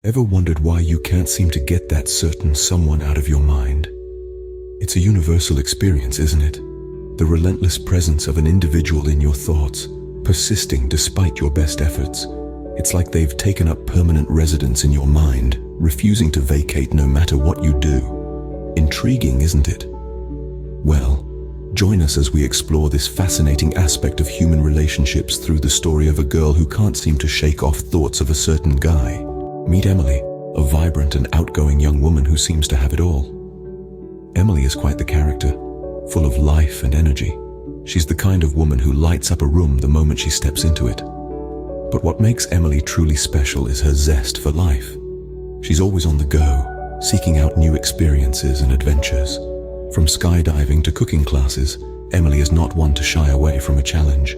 Ever wondered why you can't seem to get that certain someone out of your mind? It's a universal experience, isn't it? The relentless presence of an individual in your thoughts, persisting despite your best efforts. It's like they've taken up permanent residence in your mind, refusing to vacate no matter what you do. Intriguing, isn't it? Well, join us as we explore this fascinating aspect of human relationships through the story of a girl who can't seem to shake off thoughts of a certain guy. Meet Emily, a vibrant and outgoing young woman who seems to have it all. Emily is quite the character, full of life and energy. She's the kind of woman who lights up a room the moment she steps into it. But what makes Emily truly special is her zest for life. She's always on the go, seeking out new experiences and adventures. From skydiving to cooking classes, Emily is not one to shy away from a challenge.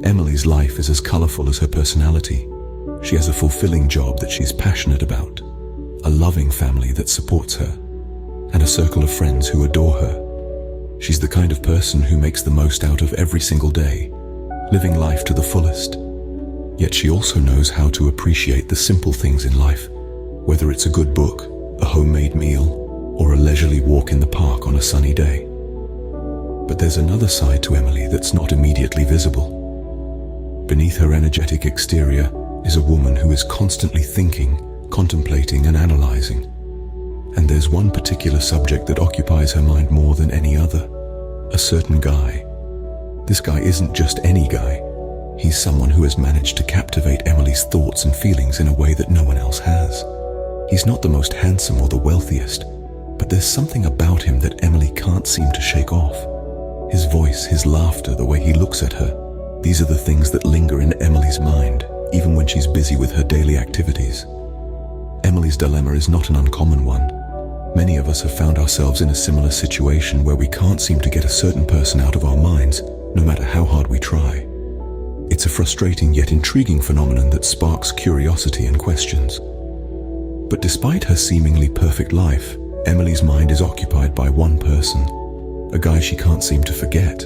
Emily's life is as colorful as her personality. She has a fulfilling job that she's passionate about, a loving family that supports her, and a circle of friends who adore her. She's the kind of person who makes the most out of every single day, living life to the fullest. Yet she also knows how to appreciate the simple things in life, whether it's a good book, a homemade meal, or a leisurely walk in the park on a sunny day. But there's another side to Emily that's not immediately visible. Beneath her energetic exterior is a woman who is constantly thinking, contemplating, and analyzing. And there's one particular subject that occupies her mind more than any other: a certain guy. This guy isn't just any guy. He's someone who has managed to captivate Emily's thoughts and feelings in a way that no one else has. He's not the most handsome or the wealthiest, but there's something about him that Emily can't seem to shake off. His voice, his laughter, the way he looks at her. These are the things that linger in Emily's mind, even when she's busy with her daily activities. Emily's dilemma is not an uncommon one. Many of us have found ourselves in a similar situation where we can't seem to get a certain person out of our minds, no matter how hard we try. It's a frustrating yet intriguing phenomenon that sparks curiosity and questions. But despite her seemingly perfect life, Emily's mind is occupied by one person, a guy she can't seem to forget.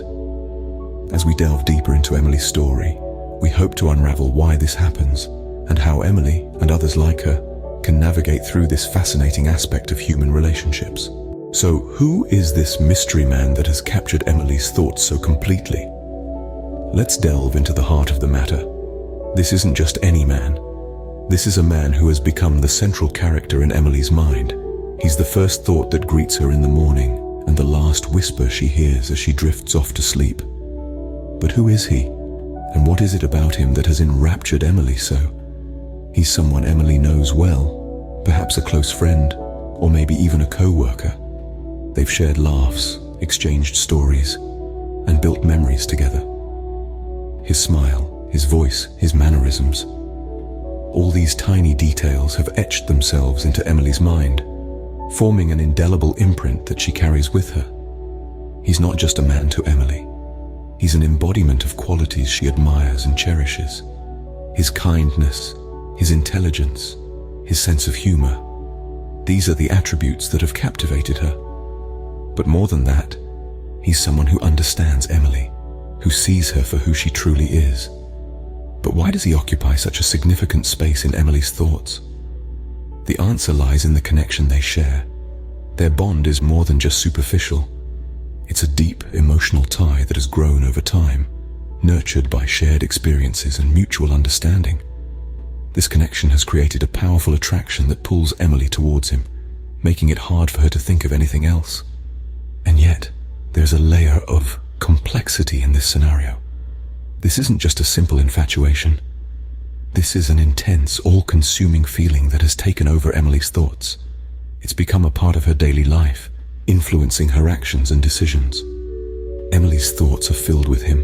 As we delve deeper into Emily's story, we hope to unravel why this happens and how Emily and others like her can navigate through this fascinating aspect of human relationships. So, who is this mystery man that has captured Emily's thoughts so completely? Let's delve into the heart of the matter. This isn't just any man. This is a man who has become the central character in Emily's mind. He's the first thought that greets her in the morning and the last whisper she hears as she drifts off to sleep. But who is he? And what is it about him that has enraptured Emily so? He's someone Emily knows well, perhaps a close friend, or maybe even a co-worker. They've shared laughs, exchanged stories, and built memories together. His smile, his voice, his mannerisms. All these tiny details have etched themselves into Emily's mind, forming an indelible imprint that she carries with her. He's not just a man to Emily. He's an embodiment of qualities she admires and cherishes. His kindness, his intelligence, his sense of humor. These are the attributes that have captivated her. But more than that, he's someone who understands Emily, who sees her for who she truly is. But why does he occupy such a significant space in Emily's thoughts? The answer lies in the connection they share. Their bond is more than just superficial. It's a deep, emotional tie that has grown over time, nurtured by shared experiences and mutual understanding. This connection has created a powerful attraction that pulls Emily towards him, making it hard for her to think of anything else. And yet, there's a layer of complexity in this scenario. This isn't just a simple infatuation. This is an intense, all-consuming feeling that has taken over Emily's thoughts. It's become a part of her daily life, influencing her actions and decisions. Emily's thoughts are filled with him.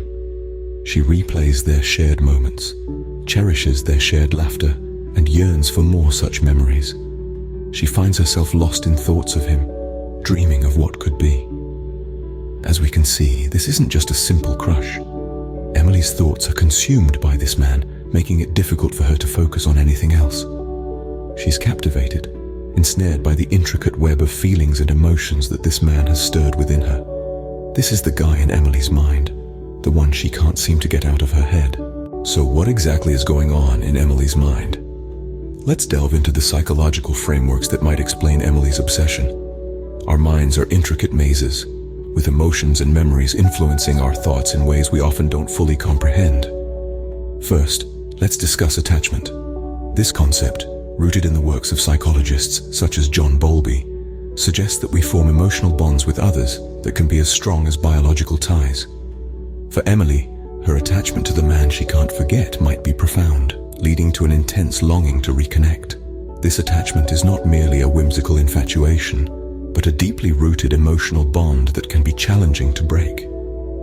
She replays their shared moments, cherishes their shared laughter, and yearns for more such memories. She finds herself lost in thoughts of him, dreaming of what could be. As we can see, this isn't just a simple crush. Emily's thoughts are consumed by this man, making it difficult for her to focus on anything else. She's captivated, ensnared by the intricate web of feelings and emotions that this man has stirred within her. This is the guy in Emily's mind, the one she can't seem to get out of her head. So what exactly is going on in Emily's mind? Let's delve into the psychological frameworks that might explain Emily's obsession. Our minds are intricate mazes, with emotions and memories influencing our thoughts in ways we often don't fully comprehend. First, let's discuss attachment. This concept, rooted in the works of psychologists such as John Bowlby, suggests that we form emotional bonds with others that can be as strong as biological ties. For Emily, her attachment to the man she can't forget might be profound, leading to an intense longing to reconnect. This attachment is not merely a whimsical infatuation, but a deeply rooted emotional bond that can be challenging to break.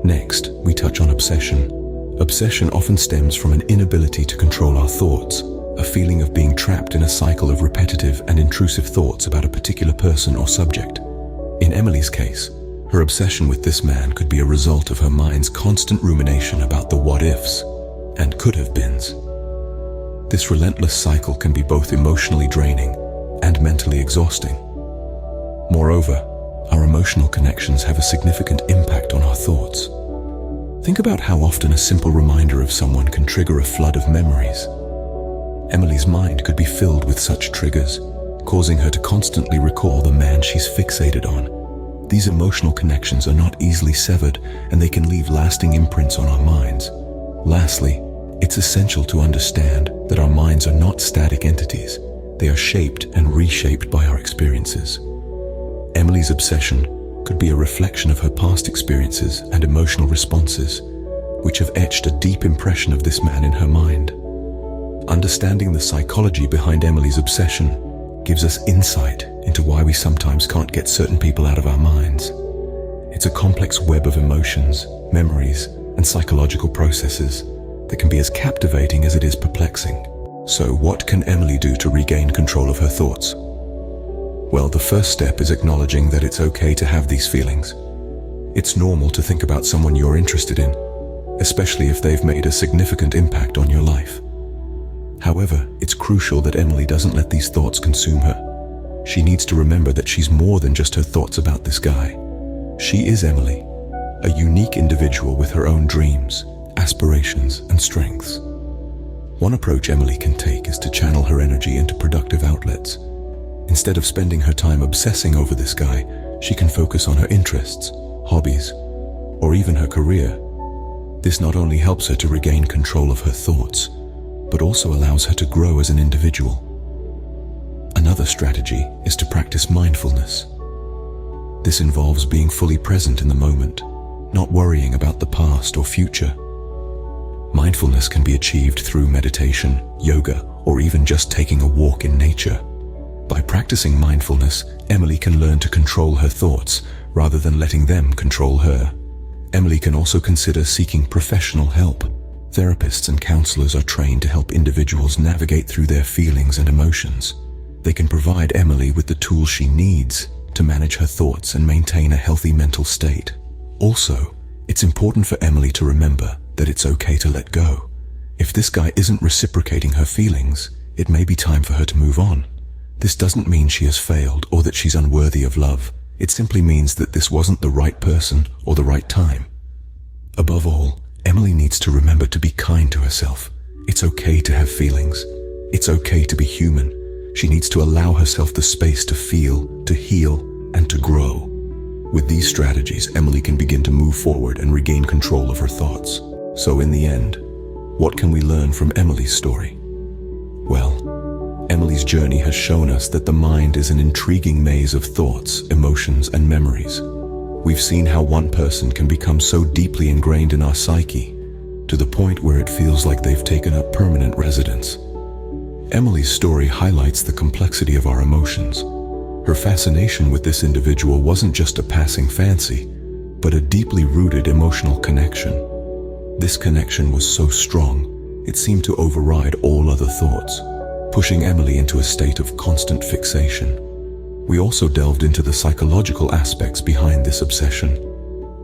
Next, we touch on obsession. Obsession often stems from an inability to control our thoughts, a feeling of being trapped in a cycle of repetitive and intrusive thoughts about a particular person or subject. In Emily's case, her obsession with this man could be a result of her mind's constant rumination about the what-ifs and could-have-beens. This relentless cycle can be both emotionally draining and mentally exhausting. Moreover, our emotional connections have a significant impact on our thoughts. Think about how often a simple reminder of someone can trigger a flood of memories. Emily's mind could be filled with such triggers, causing her to constantly recall the man she's fixated on. These emotional connections are not easily severed, and they can leave lasting imprints on our minds. Lastly, it's essential to understand that our minds are not static entities. They are shaped and reshaped by our experiences. Emily's obsession could be a reflection of her past experiences and emotional responses, which have etched a deep impression of this man in her mind. Understanding the psychology behind Emily's obsession gives us insight into why we sometimes can't get certain people out of our minds. It's a complex web of emotions, memories, and psychological processes that can be as captivating as it is perplexing. So, what can Emily do to regain control of her thoughts? Well, the first step is acknowledging that it's okay to have these feelings. It's normal to think about someone you're interested in, especially if they've made a significant impact on your life. However, it's crucial that Emily doesn't let these thoughts consume her. She needs to remember that she's more than just her thoughts about this guy. She is Emily, a unique individual with her own dreams, aspirations, and strengths. One approach Emily can take is to channel her energy into productive outlets. Instead of spending her time obsessing over this guy, she can focus on her interests, hobbies, or even her career. This not only helps her to regain control of her thoughts, but also allows her to grow as an individual. Another strategy is to practice mindfulness. This involves being fully present in the moment, not worrying about the past or future. Mindfulness can be achieved through meditation, yoga, or even just taking a walk in nature. By practicing mindfulness, Emily can learn to control her thoughts rather than letting them control her. Emily can also consider seeking professional help. Therapists and counselors are trained to help individuals navigate through their feelings and emotions. They can provide Emily with the tools she needs to manage her thoughts and maintain a healthy mental state. Also, it's important for Emily to remember that it's okay to let go. If this guy isn't reciprocating her feelings, it may be time for her to move on. This doesn't mean she has failed or that she's unworthy of love. It simply means that this wasn't the right person or the right time. Above all, Emily needs to remember to be kind to herself. It's okay to have feelings. It's okay to be human. She needs to allow herself the space to feel, to heal, and to grow. With these strategies, Emily can begin to move forward and regain control of her thoughts. So in the end, what can we learn from Emily's story? Well, Emily's journey has shown us that the mind is an intriguing maze of thoughts, emotions, and memories. We've seen how one person can become so deeply ingrained in our psyche, to the point where it feels like they've taken up permanent residence. Emily's story highlights the complexity of our emotions. Her fascination with this individual wasn't just a passing fancy, but a deeply rooted emotional connection. This connection was so strong, it seemed to override all other thoughts, pushing Emily into a state of constant fixation. We also delved into the psychological aspects behind this obsession.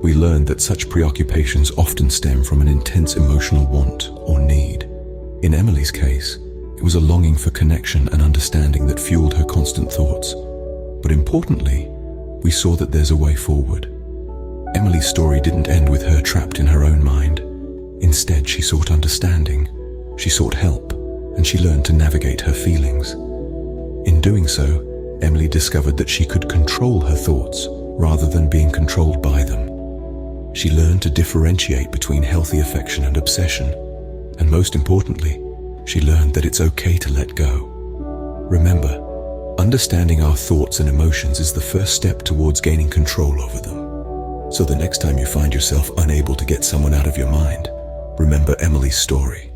We learned that such preoccupations often stem from an intense emotional want or need. In Emily's case, it was a longing for connection and understanding that fueled her constant thoughts. But importantly, we saw that there's a way forward. Emily's story didn't end with her trapped in her own mind. Instead, she sought understanding, she sought help, and she learned to navigate her feelings. In doing so, Emily discovered that she could control her thoughts rather than being controlled by them. She learned to differentiate between healthy affection and obsession, and most importantly, she learned that it's okay to let go. Remember, understanding our thoughts and emotions is the first step towards gaining control over them. So the next time you find yourself unable to get someone out of your mind, remember Emily's story.